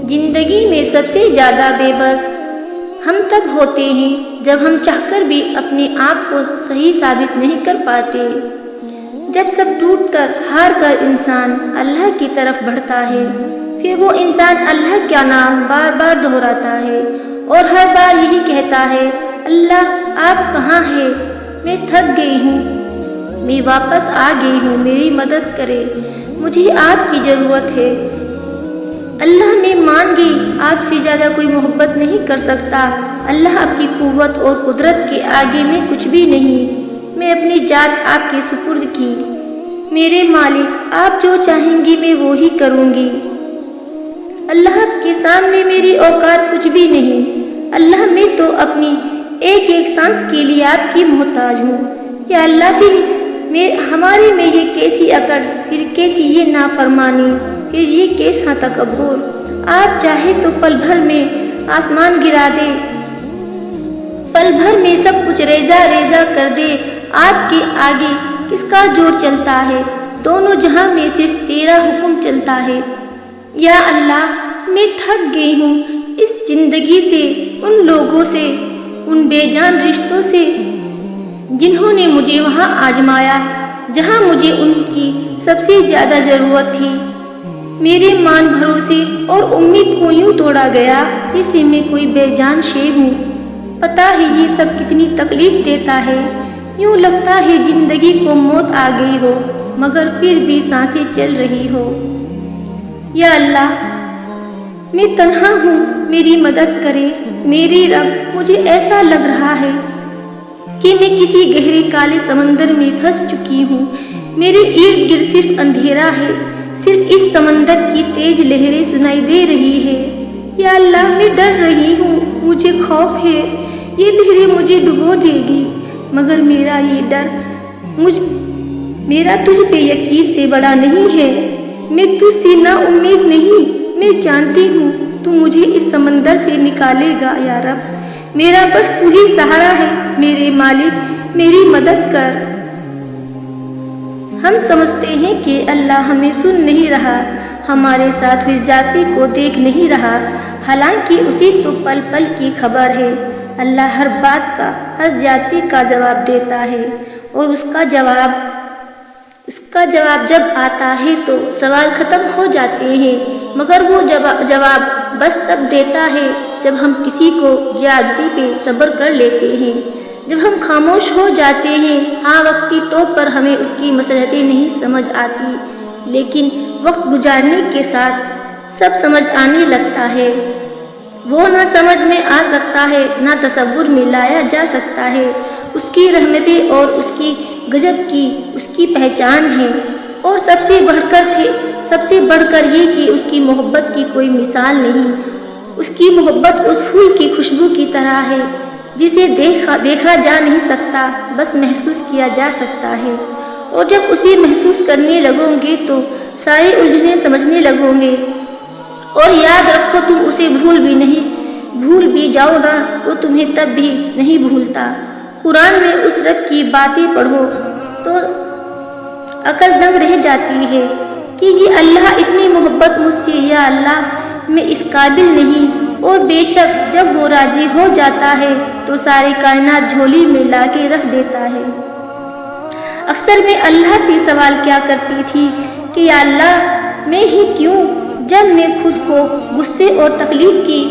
زندگی میں سب سے زیادہ بے بس ہم تب ہوتے ہیں جب ہم چاہ کر بھی اپنے آپ کو صحیح ثابت نہیں کر پاتے، جب سب ٹوٹ کر ہار کر انسان اللہ کی طرف بڑھتا ہے، پھر وہ انسان اللہ کا نام بار بار دہراتا ہے اور ہر بار یہی کہتا ہے، اللہ آپ کہاں ہیں؟ میں تھک گئی ہوں، میں واپس آ گئی ہوں، میری مدد کرے، مجھے آپ کی ضرورت ہے۔ اللہ میں مان گئی، آپ سے زیادہ کوئی محبت نہیں کر سکتا، اللہ آپ کی قوت اور قدرت کے آگے میں کچھ بھی نہیں، میں اپنی ذات آپ کے سپرد کی، میرے مالک آپ جو چاہیں گی میں وہی کروں گی۔ اللہ کے سامنے میری اوقات کچھ بھی نہیں، اللہ میں تو اپنی ایک ایک سانس کے لیے آپ کی محتاج ہوں، یا اللہ پھر ہمارے میں یہ کیسی اکڑ، پھر کیسی یہ نافرمانی، پھر یہ کیسا تکبر، آپ چاہے تو پل بھر میں آسمان گرا دے، پل بھر میں سب کچھ ریزہ ریزہ کر دے، آپ کے آگے کس کا زور چلتا ہے، دونوں جہاں میں صرف تیرا حکم چلتا ہے۔ یا اللہ میں تھک گئی ہوں اس زندگی سے، ان لوگوں سے، ان بے جان رشتوں سے جنہوں نے مجھے وہاں آزمایا جہاں مجھے ان کی سب سے زیادہ ضرورت تھی، میرے مان بھروسے اور امید کو یوں توڑا گیا جیسے میں کوئی بے جان شے ہوں۔ پتا ہے یہ سب کتنی تکلیف دیتا ہے، یوں لگتا ہے زندگی کو موت آ گئی ہو مگر پھر بھی سانسیں چل رہی ہو۔ یا اللہ میں تنہا ہوں، میری مدد کرے میری رب، مجھے ایسا لگ رہا ہے کہ میں کسی گہرے کالے سمندر میں پھنس چکی ہوں، میرے ارد گرد صرف اندھیرا ہے، صرف اس سمندر کی تیز لہریں سنائی دے رہی ہے۔ یا اللہ میں ڈر رہی ہوں، مجھے خوف ہے یہ لہریں مجھے ڈبو دے گی، مگر میرا یہ ڈر میرا تجھ پہ یقین سے بڑا نہیں ہے، میں تجھ سے نا امید نہیں، میں جانتی ہوں تو مجھے اس سمندر سے نکالے گا۔ یا رب میرا بس تو ہی سہارا ہے، میرے مالک میری مدد کر۔ ہم سمجھتے ہیں کہ اللہ ہمیں سن نہیں رہا، ہمارے ساتھ ہوئی زیادتی کو دیکھ نہیں رہا، حالانکہ اسی تو پل پل کی خبر ہے۔ اللہ ہر بات کا، ہر زیادتی کا جواب دیتا ہے، اور اس کا جواب جب آتا ہے تو سوال ختم ہو جاتے ہیں، مگر وہ جواب بس تب دیتا ہے جب ہم کسی کو زیادتی پہ صبر کر لیتے ہیں، جب ہم خاموش ہو جاتے ہیں۔ ہاں وقتی طور پر ہمیں اس کی مصلحتیں نہیں سمجھ آتی، لیکن وقت گزارنے کے ساتھ سب سمجھ آنے لگتا ہے، وہ نہ سمجھ میں آ سکتا ہے نہ تصور میں لایا جا سکتا ہے، اس کی رحمتیں اور اس کی غضب کی اس کی پہچان ہے، اور سب سے بڑھ کر یہ کہ اس کی محبت کی کوئی مثال نہیں، اس کی محبت اس پھول کی خوشبو کی طرح ہے جسے دیکھا جا نہیں سکتا، بس محسوس کیا جا سکتا ہے، اور جب اسے محسوس کرنے لگو گے تو سارے الجھنے سمجھنے لگو گے، اور یاد رکھو تم اسے بھول بھی جاؤ نا وہ تمہیں تب بھی نہیں بھولتا۔ قرآن میں اس رب کی باتیں پڑھو تو عقل دنگ رہ جاتی ہے کہ یہ اللہ اتنی محبت مجھ سے، یا اللہ میں اس قابل نہیں، اور بے شک جب وہ راضی ہو جاتا ہے تو ساری کائنات جھولی میں لا کے رکھ دیتا ہے۔ اکثر میں اللہ سے سوال کیا کرتی تھی کہ یا اللہ میں ہی کیوں، جب میں خود کو غصے اور تکلیف کی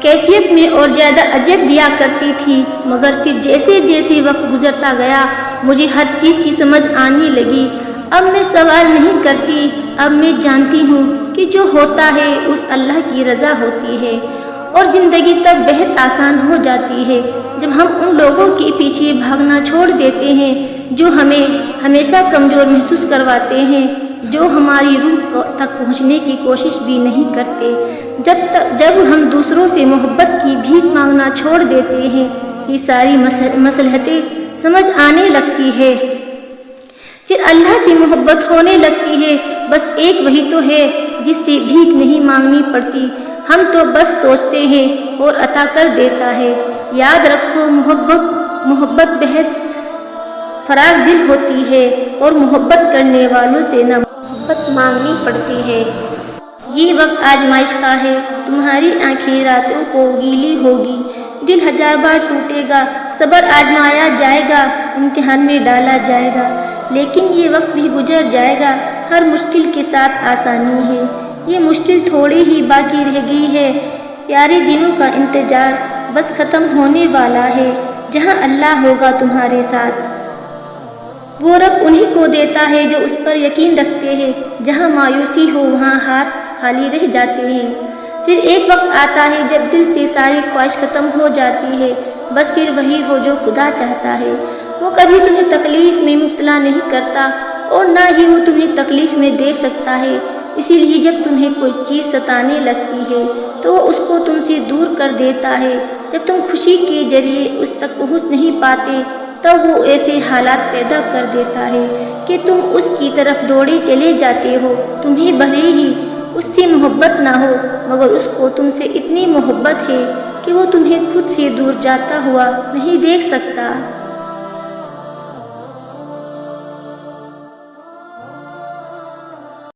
کیفیت میں اور زیادہ اذیت دیا کرتی تھی، مگر پھر جیسے جیسے وقت گزرتا گیا مجھے ہر چیز کی سمجھ آنے لگی، اب میں سوال نہیں کرتی، اب میں جانتی ہوں کہ جو ہوتا ہے اس اللہ کی رضا ہوتی ہے، اور زندگی تب بہت آسان ہو جاتی ہے جب ہم ان لوگوں کے پیچھے بھاگنا چھوڑ دیتے ہیں جو ہمیں ہمیشہ کمزور محسوس کرواتے ہیں، جو ہماری روح تک پہنچنے کی کوشش بھی نہیں کرتے، جب ہم دوسروں سے محبت کی بھیک مانگنا چھوڑ دیتے ہیں، یہ ساری مصلحتیں سمجھ آنے لگتی ہے، پھر اللہ سے محبت ہونے لگتی ہے، بس ایک وہی تو ہے جس سے بھیک نہیں مانگنی پڑتی، ہم تو بس سوچتے ہیں اور عطا کر دیتا ہے۔ یاد رکھو محبت بہت فراخ دل ہوتی ہے، اور محبت کرنے والوں سے نہ محبت مانگنی پڑتی ہے۔ یہ وقت آزمائش کا ہے، تمہاری آنکھیں راتوں کو گیلی ہوگی، دل 1000 بار ٹوٹے گا، صبر آزمایا جائے گا، امتحان میں ڈالا جائے گا، لیکن یہ وقت بھی گزر جائے گا۔ ہر مشکل کے ساتھ آسانی ہے، یہ مشکل تھوڑی ہی باقی رہ گئی ہے۔ پیارے دنوں کا انتظار بس ختم ہونے والا ہے، جہاں اللہ ہوگا تمہارے ساتھ۔ وہ رب انہی کو دیتا ہے جو اس پر یقین رکھتے ہیں، جہاں مایوسی ہو وہاں ہاتھ خالی رہ جاتے ہیں۔ پھر ایک وقت آتا ہے جب دل سے ساری خواہش ختم ہو جاتی ہے، بس پھر وہی ہو جو خدا چاہتا ہے۔ وہ کبھی تمہیں تکلیف میں مبتلا نہیں کرتا اور نہ ہی وہ تمہیں تکلیف میں دیکھ سکتا ہے، اسی لیے جب تمہیں کوئی چیز ستانے لگتی ہے تو وہ اس کو تم سے دور کر دیتا ہے۔ جب تم خوشی کے ذریعے اس تک پہنچ نہیں پاتے تب وہ ایسے حالات پیدا کر دیتا ہے کہ تم اس کی طرف دوڑے چلے جاتے ہو۔ تمہیں بھلے ہی اس سے محبت نہ ہو، مگر اس کو تم سے اتنی محبت ہے کہ وہ تمہیں خود سے دور جاتا ہوا نہیں دیکھ سکتا۔